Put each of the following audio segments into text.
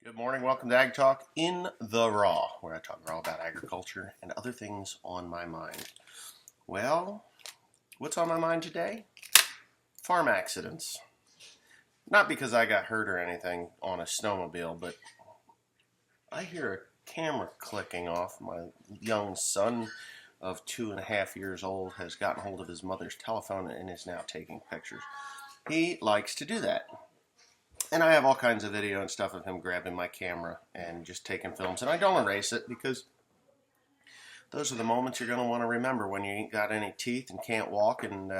Good morning. Welcome to Ag Talk in the Raw, where I talk raw about agriculture and other things on my mind. Well, what's on my mind today? Farm accidents. Not because I got hurt or anything on a snowmobile, but I hear a camera clicking off. My young son of 2.5 years old has gotten hold of his mother's telephone and is now taking pictures. He likes to do that. And I have all kinds of video and stuff of him grabbing my camera and just taking films. And I don't erase it because those are the moments you're going to want to remember when you ain't got any teeth and can't walk and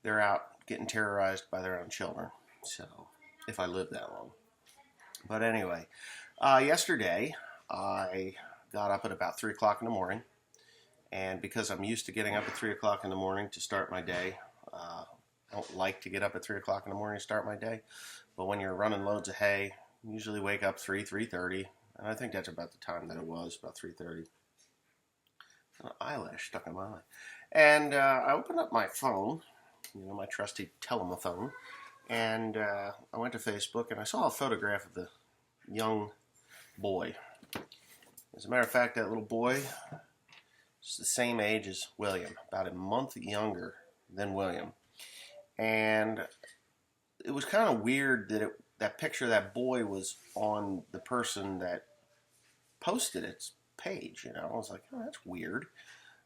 they're out getting terrorized by their own children. So, if I live that long. But anyway, yesterday I got up at about 3 o'clock in the morning. And because I'm used to getting up at 3 o'clock in the morning to start my day, I don't like to get up at 3 o'clock in the morning to start my day, but when you're running loads of hay, you usually wake up 3:30, and I think that's about the time that it was, about 3:30. An eyelash stuck in my eye. And I opened up my phone, my trusty telephone, and I went to Facebook, and I saw a photograph of the young boy. As a matter of fact, that little boy is the same age as William, about a month younger than William. And it was kind of weird that that picture of that boy was on the person that posted its page. I was like, oh, that's weird.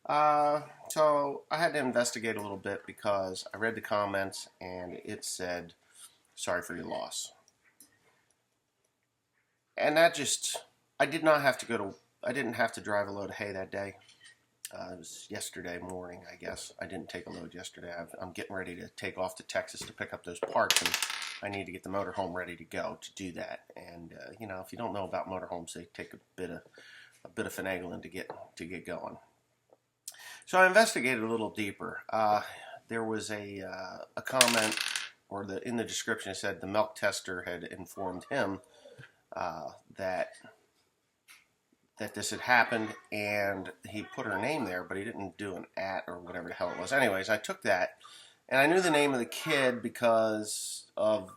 So I had to investigate a little bit because I read the comments and it said, sorry for your loss. And that just, I didn't have to drive a load of hay that day. It was yesterday morning, I guess. I didn't take a load yesterday. I'm getting ready to take off to Texas to pick up those parts, and I need to get the motorhome ready to go to do that. And if you don't know about motorhomes, they take a bit of finagling to get going. So I investigated a little deeper. There was a comment, or in the description it said the milk tester had informed him that this had happened, and he put her name there, but he didn't do an @ or whatever the hell it was. Anyways, I took that, and I knew the name of the kid because of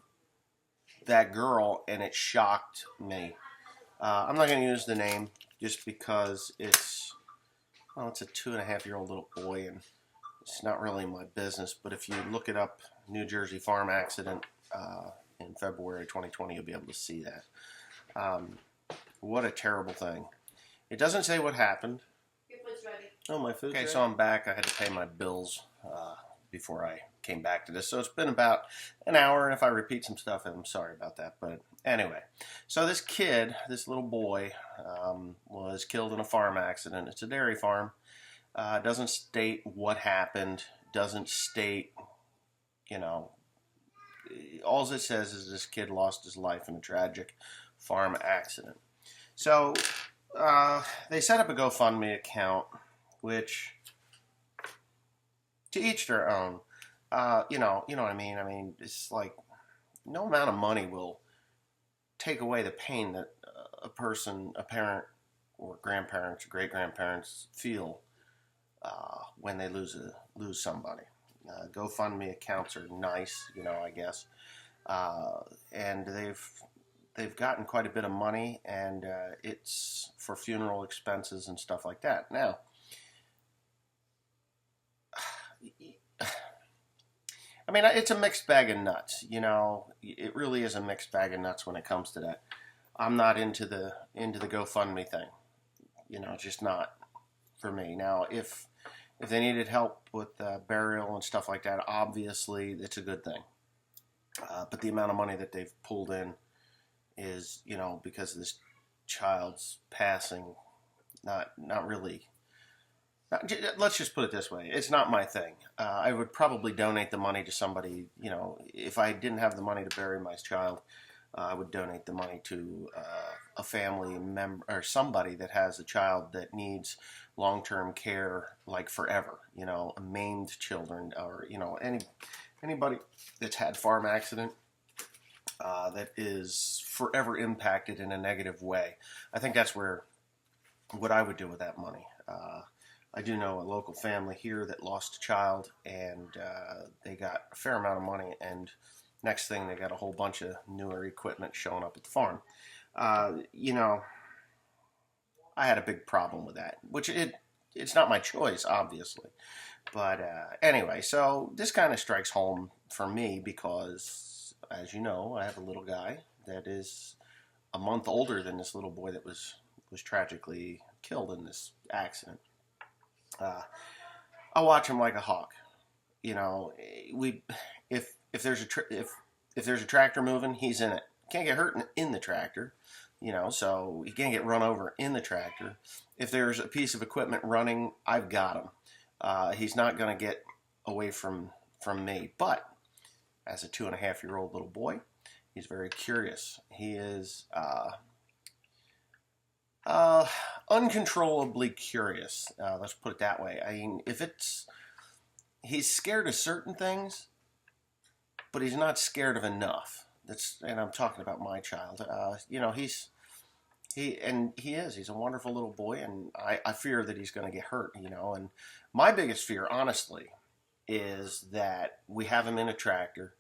that girl, and it shocked me. I'm not going to use the name just because it's a 2.5-year-old little boy, and it's not really my business. But if you look it up, New Jersey farm accident in February 2020, you'll be able to see that. What a terrible thing. It doesn't say what happened. Your food's ready. Oh, my food's ready? Okay, so I'm back. I had to pay my bills before I came back to this. So it's been about an hour, and if I repeat some stuff, I'm sorry about that. But anyway, so this kid, this little boy, was killed in a farm accident. It's a dairy farm. Doesn't state what happened. Doesn't state, all it says is this kid lost his life in a tragic farm accident. So they set up a GoFundMe account, which to each their own. You know what I mean? I mean, it's like no amount of money will take away the pain that a parent, or grandparents, or great-grandparents feel when they lose somebody. GoFundMe accounts are nice, I guess, and they've gotten quite a bit of money, and it's for funeral expenses and stuff like that. Now, I mean, it's a mixed bag of nuts. It really is a mixed bag of nuts when it comes to that. I'm not into the GoFundMe thing. It's just not for me. Now, if they needed help with burial and stuff like that, obviously it's a good thing. But the amount of money that they've pulled in is, because of this child's passing, not really. Let's just put it this way. It's not my thing. I would probably donate the money to somebody, if I didn't have the money to bury my child, I would donate the money to a family member or somebody that has a child that needs long-term care, like forever, maimed children, or, anybody that's had farm accident that is forever impacted in a negative way. I think that's what I would do with that money. I do know a local family here that lost a child, and they got a fair amount of money, and Next thing, they got a whole bunch of newer equipment showing up at the farm. You know, I had a big problem with that, which it's not my choice, obviously. But anyway, so this kind of strikes home for me because, as you know, I have a little guy that is a month older than this little boy that was tragically killed in this accident. Uh, I watch him like a hawk. You know, we if there's if there's a tractor moving, he's in it. Can't get hurt in the tractor, you know, so he can't get run over in the tractor. If there's a piece of equipment running, I've got him. He's not going to get away from me. But as a 2.5-year-old little boy, he's very curious. He is uncontrollably curious. Let's put it that way. I mean, he's scared of certain things, but he's not scared of enough. And I'm talking about my child. You know, he's a wonderful little boy, and I fear that he's going to get hurt. You know, and my biggest fear, honestly, is that we have him in a tractor.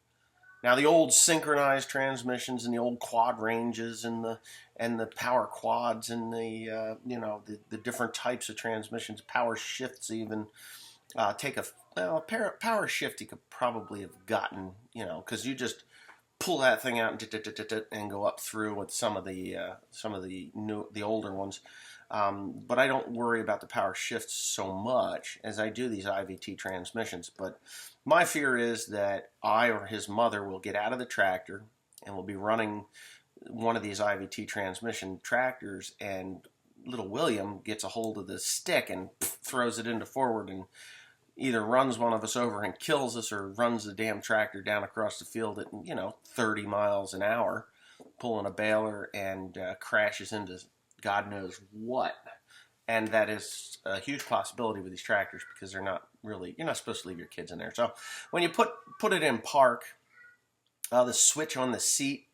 Now, the old synchronized transmissions and the old quad ranges and the power quads and the different types of transmissions, power shifts even, power shift you could probably have gotten, you know, because you just pull that thing out and go up through with some of the older ones. But I don't worry about the power shifts so much as I do these IVT transmissions. But my fear is that I or his mother will get out of the tractor and will be running one of these IVT transmission tractors, and little William gets a hold of the stick and throws it into forward and either runs one of us over and kills us, or runs the damn tractor down across the field at, 30 miles an hour, pulling a baler, and crashes into God knows what. And that is a huge possibility with these tractors, because you're not supposed to leave your kids in there. So when you put it in park, the switch on the seat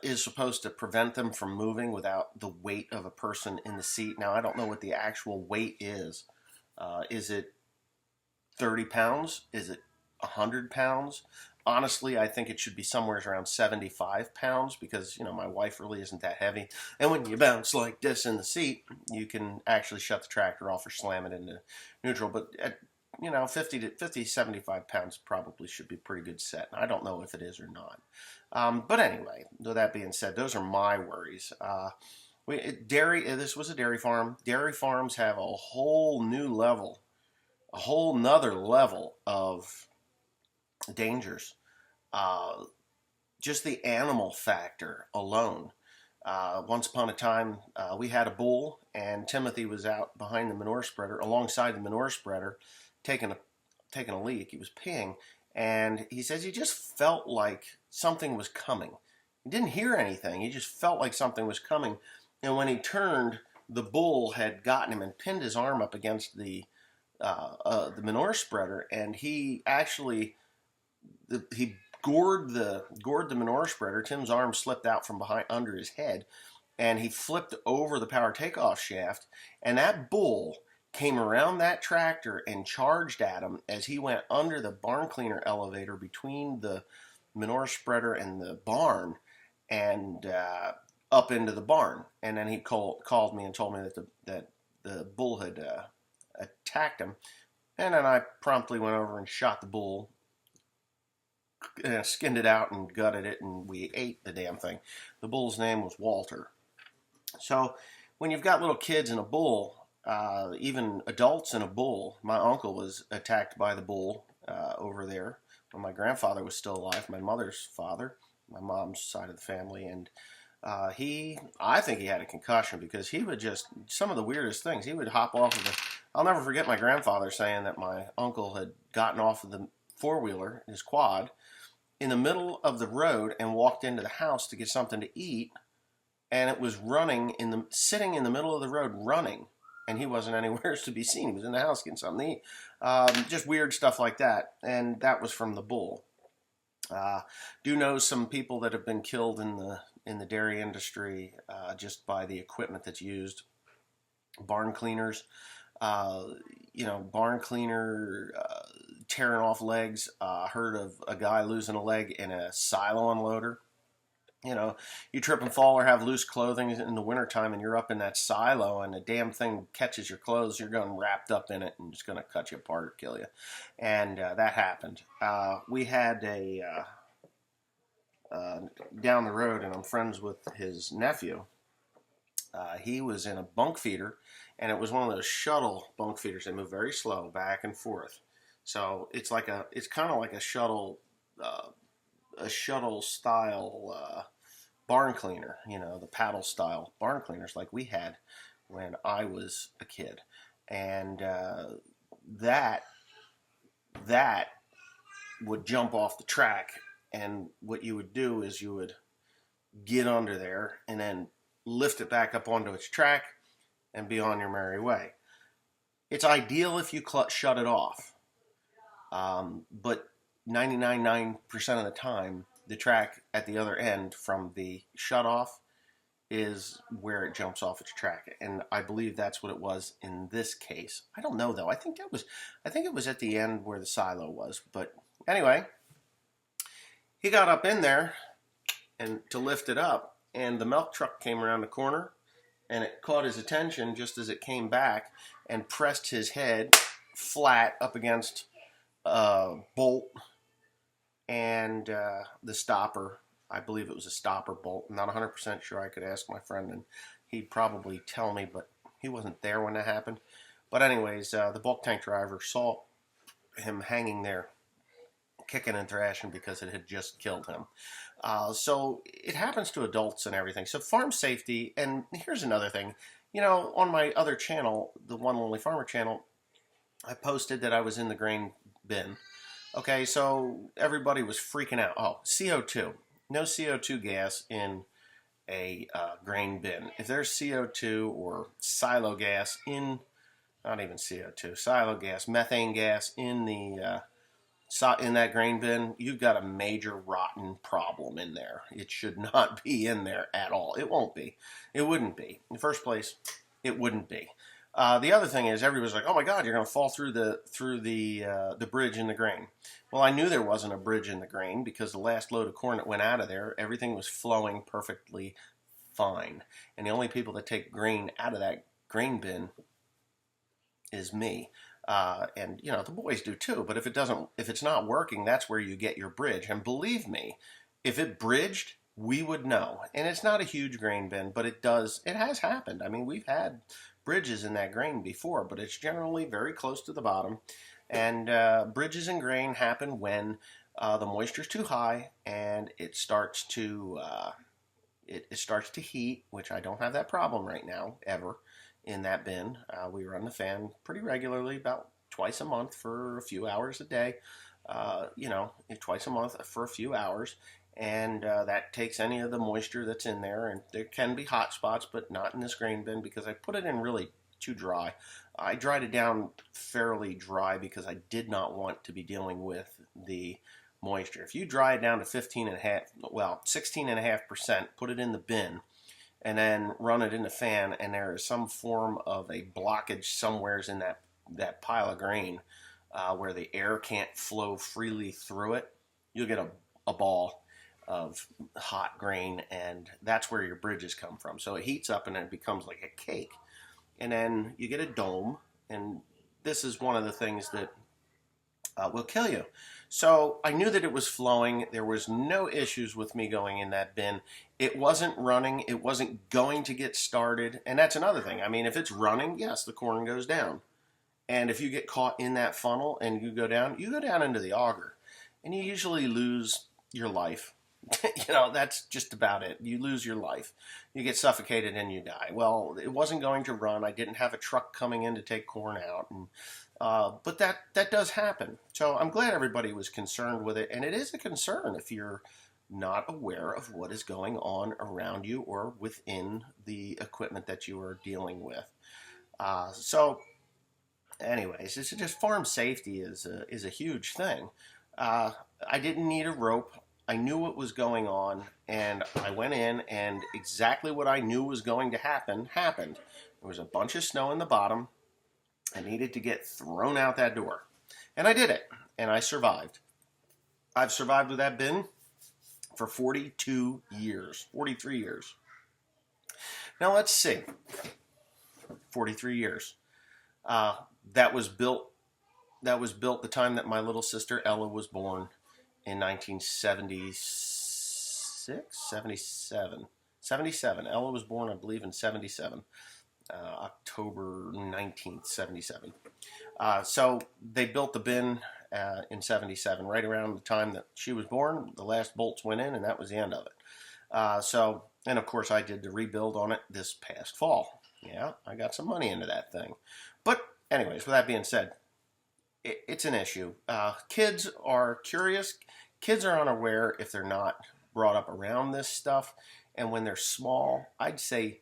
is supposed to prevent them from moving without the weight of a person in the seat. Now, I don't know what the actual weight is. Is it 30 pounds? Is it 100 pounds? Honestly, I think it should be somewhere around 75 pounds, because, my wife really isn't that heavy. And when you bounce like this in the seat, you can actually shut the tractor off or slam it into neutral. But at, 75 pounds probably should be a pretty good set. I don't know if it is or not. But anyway, with that being said, those are my worries. This was a dairy farm. Dairy farms have a whole nother level of dangers. Just the animal factor alone. Once upon a time, we had a bull, and Timothy was out behind the manure spreader, alongside the manure spreader, taking a leak. He was peeing, and he says he just felt like something was coming. He didn't hear anything. He just felt like something was coming. And when he turned, the bull had gotten him and pinned his arm up against the manure spreader, and he actually he gored the manure spreader. Tim's arm slipped out from under his head, and he flipped over the power takeoff shaft, and that bull came around that tractor and charged at him as he went under the barn cleaner elevator between the manure spreader and the barn, and up into the barn. And then he called me and told me that the bull had attacked him. And then I promptly went over and shot the bull, skinned it out and gutted it, and we ate the damn thing. The bull's name was Walter. So when you've got little kids and a bull, even adults and a bull, my uncle was attacked by the bull over there when my grandfather was still alive, my mother's father, my mom's side of the family, and I think he had a concussion, because he would just, some of the weirdest things, he would hop off of I'll never forget my grandfather saying that my uncle had gotten off of the four-wheeler, his quad, in the middle of the road and walked into the house to get something to eat, and it was sitting in the middle of the road running, and he wasn't anywhere to be seen. He was in the house getting something to eat. Just weird stuff like that, and that was from the bull. Do know some people that have been killed in the dairy industry just by the equipment that's used. Barn cleaners, barn cleaner tearing off legs. Heard of a guy losing a leg in a silo unloader. You know, you trip and fall or have loose clothing in the wintertime and you're up in that silo and the damn thing catches your clothes, you're going wrapped up in it and it's going to cut you apart or kill you. And that happened. We had down the road, and I'm friends with his nephew. He was in a bunk feeder, and it was one of those shuttle bunk feeders. They move very slow, back and forth. So it's kind of like a shuttle style barn cleaner. You know, the paddle style barn cleaners like we had when I was a kid, and that would jump off the track. And what you would do is you would get under there and then lift it back up onto its track and be on your merry way. It's ideal if you shut it off. But 99% of the time, the track at the other end from the shut off is where it jumps off its track. And I believe that's what it was in this case. I don't know though. I think it was at the end where the silo was. But anyway, he got up in there and to lift it up, and the milk truck came around the corner, and it caught his attention just as it came back and pressed his head flat up against a bolt and the stopper. I believe it was a stopper bolt. I'm not 100% sure. I could ask my friend, and he'd probably tell me, but he wasn't there when that happened. But anyways, the bulk tank driver saw him hanging there, kicking and thrashing because it had just killed him. So it happens to adults and everything. So farm safety, and here's another thing. You know, on my other channel, the One Lonely Farmer channel, I posted that I was in the grain bin. Okay, so everybody was freaking out. Oh, CO2. No CO2 gas in a grain bin. If there's CO2 or silo gas in, not even CO2, silo gas, methane gas in the in that grain bin, you've got a major rotten problem in there. It should not be in there at all. It won't be. It wouldn't be. In the first place, it wouldn't be. The other thing is, everybody's like, "Oh my God, you're going to fall through the bridge in the grain." Well, I knew there wasn't a bridge in the grain because the last load of corn that went out of there, everything was flowing perfectly fine. And the only people that take grain out of that grain bin is me. And you know, the boys do too. But if it's not working, that's where you get your bridge. And believe me, if it bridged, we would know. And it's not a huge grain bin, but it has happened. I mean, we've had bridges in that grain before, but it's generally very close to the bottom. And bridges in grain happen when the moisture's too high and it starts to heat, which I don't have that problem right now, ever. In that bin, we run the fan pretty regularly, about twice a month for a few hours a day. Twice a month for a few hours, and that takes any of the moisture that's in there. And there can be hot spots, but not in this grain bin because I put it in really too dry. I dried it down fairly dry because I did not want to be dealing with the moisture. If you dry it down to 16.5%, put it in the bin, and then run it in the fan, and there is some form of a blockage somewheres in that pile of grain where the air can't flow freely through it, you'll get a ball of hot grain, and that's where your bridges come from. So it heats up and then it becomes like a cake. And then you get a dome, and this is one of the things that will kill you. So I knew that it was flowing. There was no issues with me going in that bin. It wasn't running. It wasn't going to get started. And that's another thing. I mean, if it's running, yes, the corn goes down. And if you get caught in that funnel and you go down into the auger. And you usually lose your life. That's just about it. You lose your life. You get suffocated and you die. Well, it wasn't going to run. I didn't have a truck coming in to take corn out. And but that does happen. So I'm glad everybody was concerned with it. And it is a concern if you're not aware of what is going on around you or within the equipment that you are dealing with. So anyways, it's just farm safety is a huge thing. I didn't need a rope. I knew what was going on, and I went in, and exactly what I knew was going to happen happened. There was a bunch of snow in the bottom. I needed to get thrown out that door. And I did it. and I survived. I've survived with that bin for 42 years, 43 years. Now let's see, 43 years. Uh, that was built. That was built the time that my little sister Ella was born in 1976, 77, 77. Ella was born, I believe, in 77, October 19th, 77. So they built the bin in 77, right around the time that she was born. The last bolts went in, and that was the end of it. And of course, I did the rebuild on it this past fall. Yeah, I got some money into that thing. But anyways, with that being said, it's an issue. Kids are curious. Kids are unaware if they're not brought up around this stuff. And when they're small, I'd say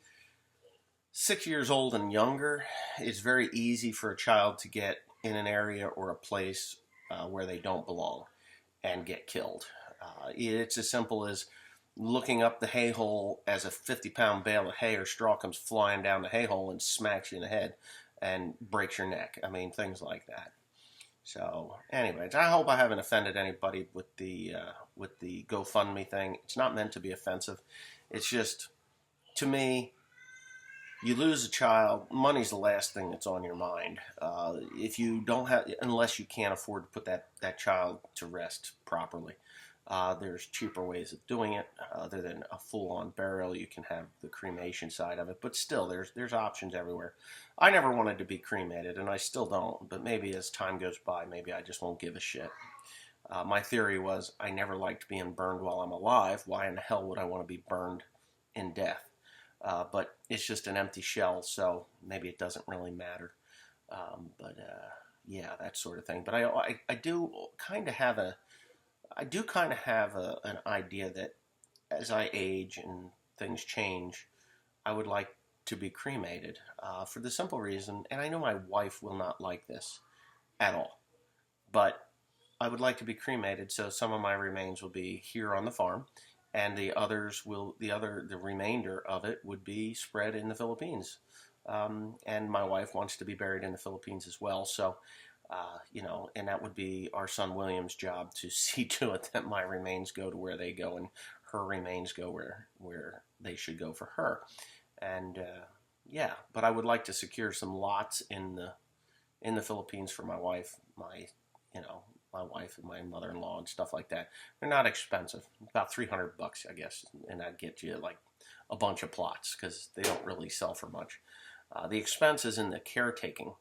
6 years old and younger, it's very easy for a child to get in an area or a place where they don't belong and get killed. It's as simple as looking up the hay hole as a 50-pound bale of hay or straw comes flying down the hay hole and smacks you in the head and breaks your neck. I mean, things like that. So, anyways, I hope I haven't offended anybody with the GoFundMe thing. It's not meant to be offensive. It's just, to me, you lose a child, money's the last thing that's on your mind. If you don't have, unless you can't afford to put that child to rest properly. There's cheaper ways of doing it other than a full-on burial. You can have the cremation side of it, but still, there's options everywhere. I never wanted to be cremated, and I still don't, but maybe as time goes by, maybe I just won't give a shit. My theory was I never liked being burned while I'm alive. Why in the hell would I want to be burned in death? But it's just an empty shell, so maybe it doesn't really matter. Yeah, that sort of thing. But I do kind of have an idea that as I age and things change, I would like to be cremated for the simple reason, and I know my wife will not like this at all, but I would like to be cremated so some of my remains will be here on the farm, and the remainder of it would be spread in the Philippines. And my wife wants to be buried in the Philippines as well, so and that would be our son William's job to see to it that my remains go to where they go and her remains go where they should go for her. And but I would like to secure some lots in the Philippines for my wife, my wife and my mother-in-law and stuff like that. They're not expensive, about $300, I guess, and that'd get you like a bunch of plots because they don't really sell for much. The expense is in the caretaking.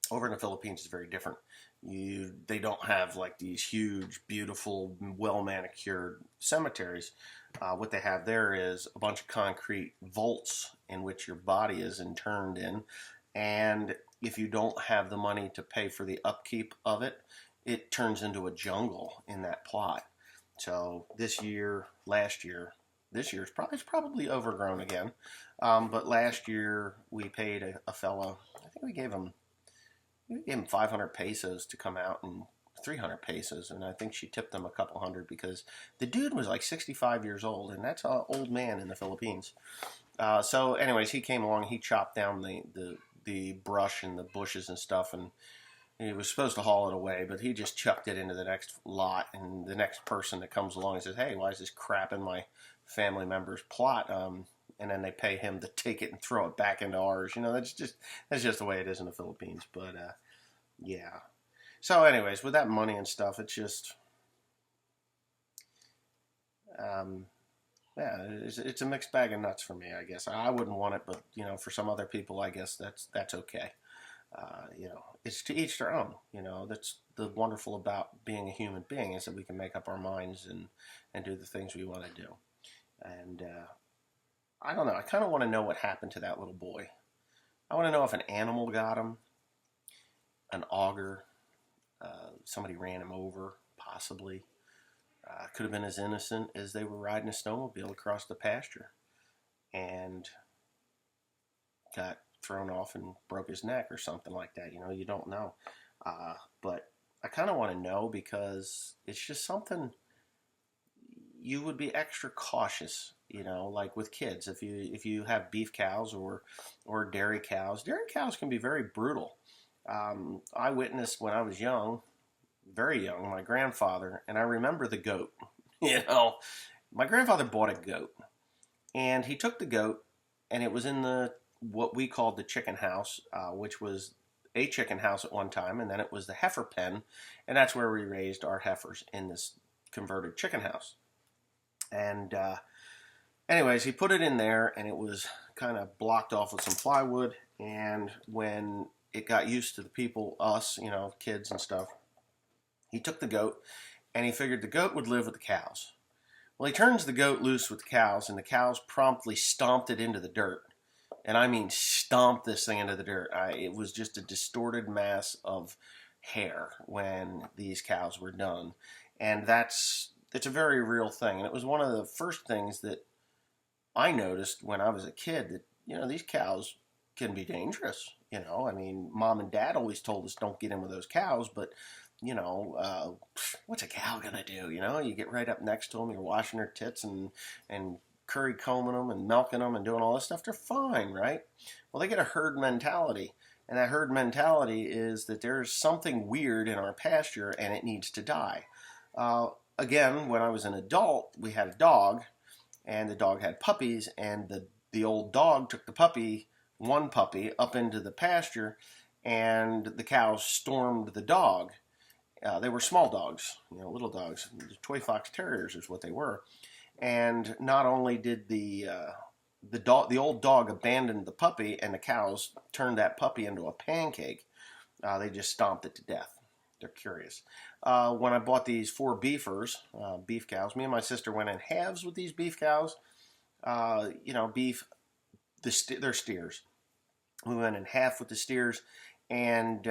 Over in the Philippines is very different. They don't have like these huge, beautiful, well-manicured cemeteries. What they have there is a bunch of concrete vaults in which your body is interned in, and if you don't have the money to pay for the upkeep of it, it turns into a jungle in that plot. So this year, last year, this year's probably overgrown again. But last year we paid a fellow, I think we gave him 500 pesos to come out and 300 pesos, and I think she tipped them a couple hundred because the dude was like 65 years old, and that's an old man in the Philippines. So anyways, he came along, he chopped down the brush and the bushes and stuff, and he was supposed to haul it away, but he just chucked it into the next lot, and the next person that comes along and says, hey, why is this crap in my family member's plot? And then they pay him to take it and throw it back into ours. That's just the way it is in the Philippines. But yeah. So, anyways, with that money and stuff, it's just it's a mixed bag of nuts for me. I guess I wouldn't want it, but for some other people, I guess that's okay. It's to each their own. That's the wonderful about being a human being is that we can make up our minds and do the things we want to do. And I don't know. I kind of want to know what happened to that little boy. I want to know if an animal got him, an auger, somebody ran him over, possibly. Could have been as innocent as they were riding a snowmobile across the pasture and got thrown off and broke his neck or something like that. You don't know. But I kind of want to know because it's just something you would be extra cautious, like with kids. If you have beef cows or dairy cows can be very brutal. I witnessed when I was young, very young, my grandfather, and I remember the goat. You know, my grandfather bought a goat, and he took the goat, and it was in the what we called the chicken house, which was a chicken house at one time, and then it was the heifer pen, and that's where we raised our heifers in this converted chicken house. And anyways, he put it in there, and it was kind of blocked off with some plywood. And when it got used to the people, us, you know, kids and stuff, he took the goat, and he figured the goat would live with the cows. Well, he turns the goat loose with the cows, and the cows promptly stomped it into the dirt. And I mean stomped this thing into the dirt. It was just a distorted mass of hair when these cows were done. And it's a very real thing. And it was one of the first things that I noticed when I was a kid that, you know, these cows can be dangerous. You know, I mean, mom and dad always told us don't get in with those cows, but you know, what's a cow gonna do? You know, you get right up next to them, you're washing their tits and curry combing them and milking them and doing all this stuff. They're fine, right? Well, they get a herd mentality, and that herd mentality is that there's something weird in our pasture and it needs to die. Again, when I was an adult, we had a dog, and the dog had puppies, and the old dog took one puppy, up into the pasture, and the cows stormed the dog. They were small dogs, you know, little dogs. Toy fox terriers is what they were. And not only did the old dog abandon the puppy, and the cows turned that puppy into a pancake, they just stomped it to death. They're curious. When I bought these 4 beefers, beef cows, me and my sister went in halves with these beef cows. You know, they're steers. We went in half with the steers, and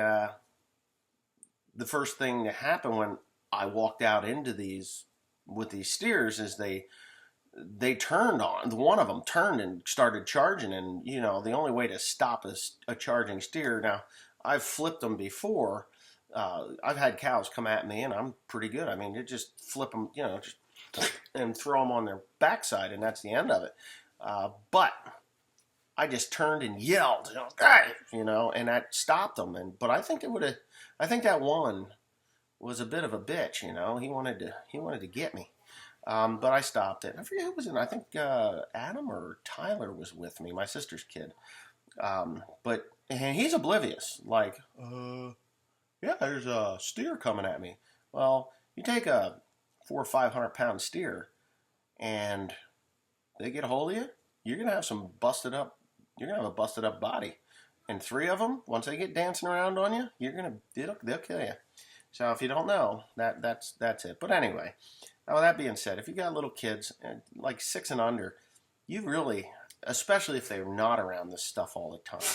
the first thing that happened when I walked out into these with these steers is they turned on. One of them turned and started charging, and you know the only way to stop a charging steer. Now I've flipped them before. I've had cows come at me, and I'm pretty good. I mean, you just flip them, you know, just and throw them on their backside, and that's the end of it. But I just turned and yelled, you know, and that stopped them. But I think I think that one was a bit of a bitch, you know. He wanted to get me, but I stopped it. I forget who was in. I think Adam or Tyler was with me, my sister's kid. But and he's oblivious. Like, yeah, there's a steer coming at me. Well, you take a 400 or 500 pound steer, and they get a hold of you, you're gonna have some busted up. You're gonna have a busted up body. And 3 of them, once they get dancing around on you, they'll kill you. So if you don't know, that's it. But anyway, now with that being said, if you got little kids like 6 and under, you really, especially if they're not around this stuff all the time,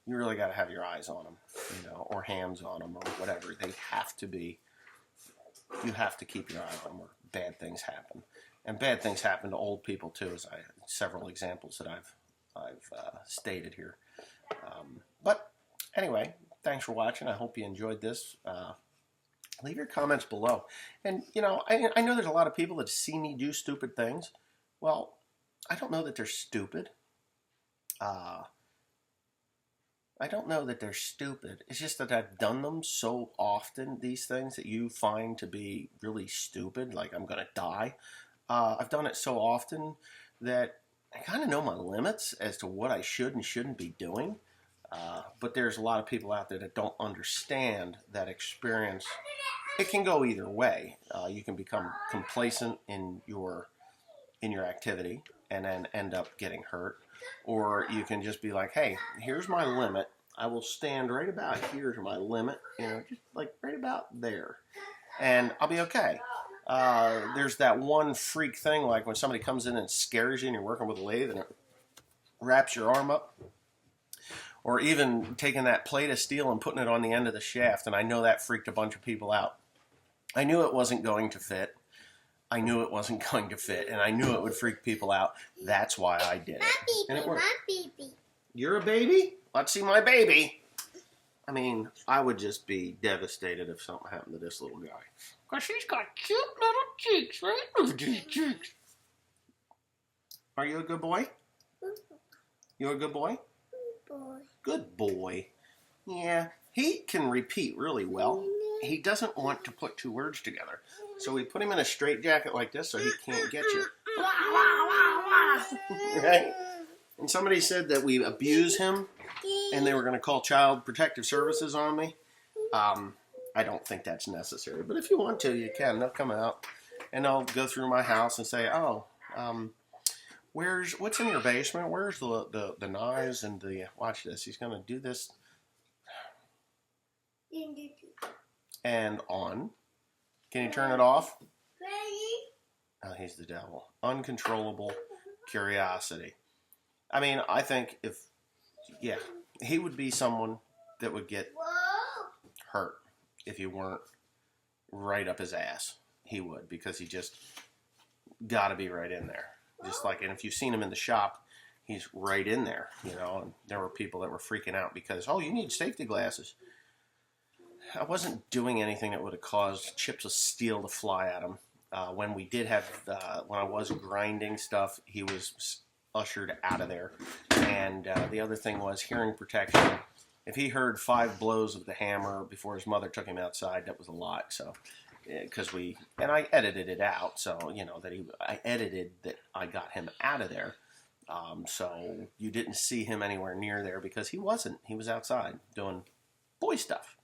you really got to have your eyes on them, you know, or hands on them or whatever. They have to be. You have to keep your eye on them, or bad things happen, and bad things happen to old people too. As several examples that I've stated here. But anyway, thanks for watching. I hope you enjoyed this. Leave your comments below. And, you know, I know there's a lot of people that see me do stupid things. Well, I don't know that they're stupid. I don't know that they're stupid. It's just that I've done them so often, these things that you find to be really stupid, like I'm going to die. I've done it so often that I kind of know my limits as to what I should and shouldn't be doing. But there's a lot of people out there that don't understand that experience. It can go either way. You can become complacent in your activity and then end up getting hurt. Or you can just be like, hey, here's my limit. I will stand right about here to my limit, you know, just like right about there. And I'll be okay. There's that one freak thing, like when somebody comes in and scares you and you're working with a lathe and it wraps your arm up. Or even taking that plate of steel and putting it on the end of the shaft, and I know that freaked a bunch of people out. I knew it wasn't going to fit. I knew it wasn't going to fit, and I knew it would freak people out. That's why I did it. And it worked. My baby. You're a baby? Let's see my baby. I mean, I would just be devastated if something happened to this little guy. Because he's got cute little cheeks, right? Look at these cheeks. Are you a good boy? You're a good boy? Boy. Good boy. Yeah, he can repeat really well. he doesn't want to put two words together. So we put him in a straitjacket like this so he can't get you. Right? And somebody said that we abuse him and they were going to call Child Protective Services on me. I don't think that's necessary. But if you want to, you can. They'll come out and they'll go through my house and say, oh, what's in your basement? Where's the knives and the, watch this. He's going to do this. And on. Can you turn it off? Oh, he's the devil. Uncontrollable curiosity. I mean, I think he would be someone that would get hurt if you weren't right up his ass. He would, because he just got to be right in there. Just like, and if you've seen him in the shop, he's right in there, you know. And there were people that were freaking out because, oh, you need safety glasses. I wasn't doing anything that would have caused chips of steel to fly at him. When we did have, when I was grinding stuff, he was ushered out of there. And the other thing was hearing protection. If he heard 5 blows of the hammer before his mother took him outside, that was a lot. So, because and I edited it out, so you know that I edited that I got him out of there. So you didn't see him anywhere near there because he wasn't. He was outside doing boy stuff.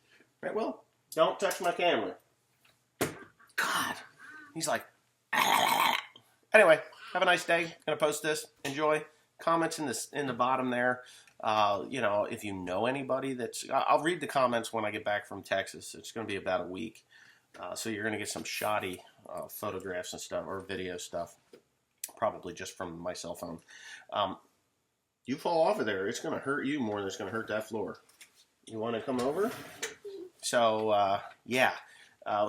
Right, Will? Don't touch my camera. God. He's like, anyway, have a nice day. Gonna post this. Enjoy. Comments in the bottom there. You know, if you know anybody I'll read the comments when I get back from Texas. It's gonna be about a week. So you're gonna get some shoddy photographs and stuff, or video stuff. Probably just from my cell phone. You fall off of there, it's gonna hurt you more than it's gonna hurt that floor. You wanna come over? So, yeah.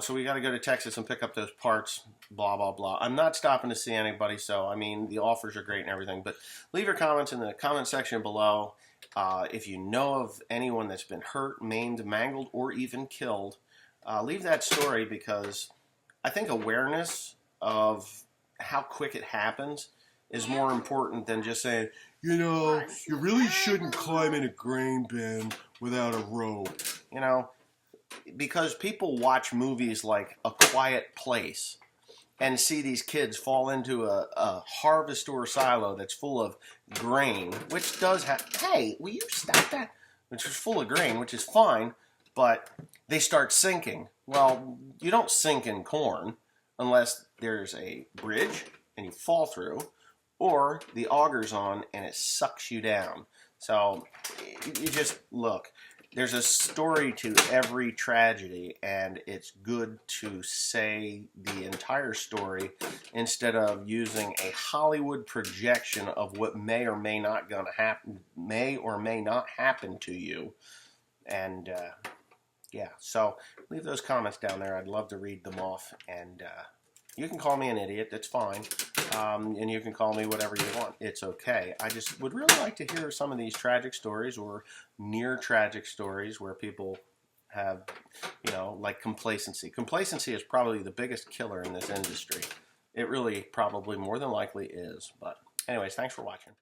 So we got to go to Texas and pick up those parts, blah, blah, blah. I'm not stopping to see anybody, so, I mean, the offers are great and everything. But leave your comments in the comment section below. If you know of anyone that's been hurt, maimed, mangled, or even killed, leave that story, because I think awareness of how quick it happens is more important than just saying, you know, you really shouldn't climb in a grain bin without a rope. You know, because people watch movies like A Quiet Place and see these kids fall into a harvest or silo that's full of grain, which does have, hey, will you stop that? Which is full of grain, which is fine, but they start sinking. Well, you don't sink in corn unless there's a bridge and you fall through, or the auger's on and it sucks you down. So you just look. There's a story to every tragedy, and it's good to say the entire story instead of using a Hollywood projection of what may or may not happen to you. And yeah, so leave those comments down there. I'd love to read them off, and you can call me an idiot. That's fine. And you can call me whatever you want. It's okay. I just would really like to hear some of these tragic stories or near tragic stories where people have, you know, like complacency. Complacency is probably the biggest killer in this industry. It really probably more than likely is. But anyways, thanks for watching.